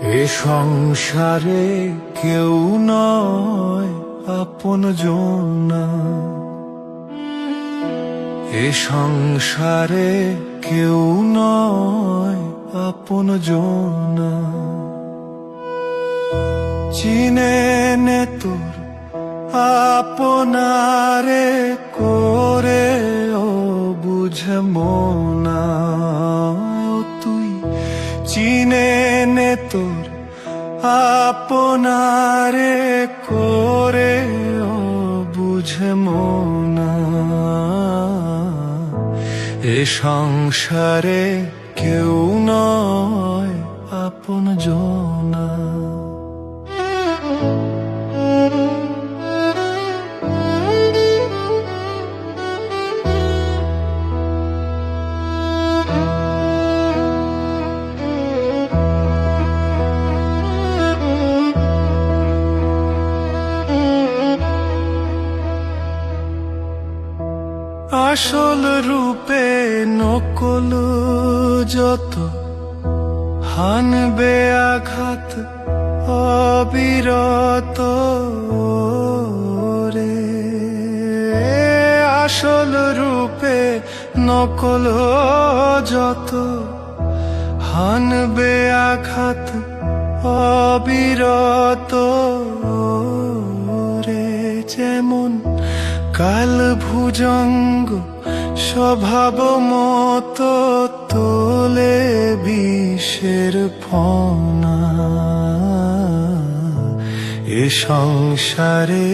এ সংসারে কেউ নয় আপনজন, এ সংসারে কেউ নয় আপনজন। চিনে নে তোর আপনারে করে ও বুঝে মনা, তুই চিনে নে তোর আপনারে করে ও বুঝে মনা। এ সংসারে কেউ নয় আপনজন। আসল রূপে নকল যত, হানবে আঘাত অবিরত রে। আসল রূপে নকল যত, হানবে আঘাত অবিরত রে। যেমন কাল ভুজঙ্গ স্বভাব মতো তোলে বিষের ফনা, এ সংসারে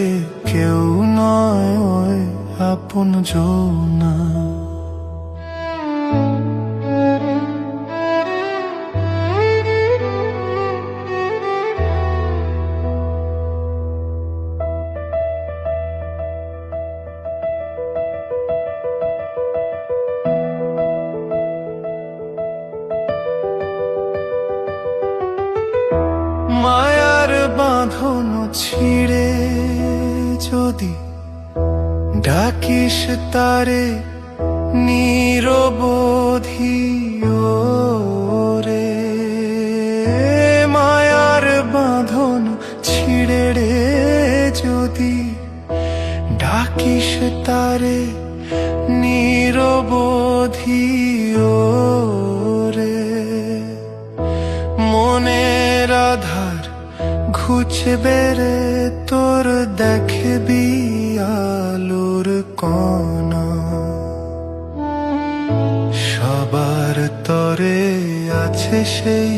কেউ নয় আপনজন। মায়ার বাঁধন ছিঁড়ে যদি ডাকিস তারে নিরবধি রে। মায়ার বাঁধন ছিঁড়ে রে যদি ডাকিস তারে নিরবধি রে। মনের আধার ঘুচবে রে তোর, দেখবি আলোর কণা। সবার তরে আছে সেই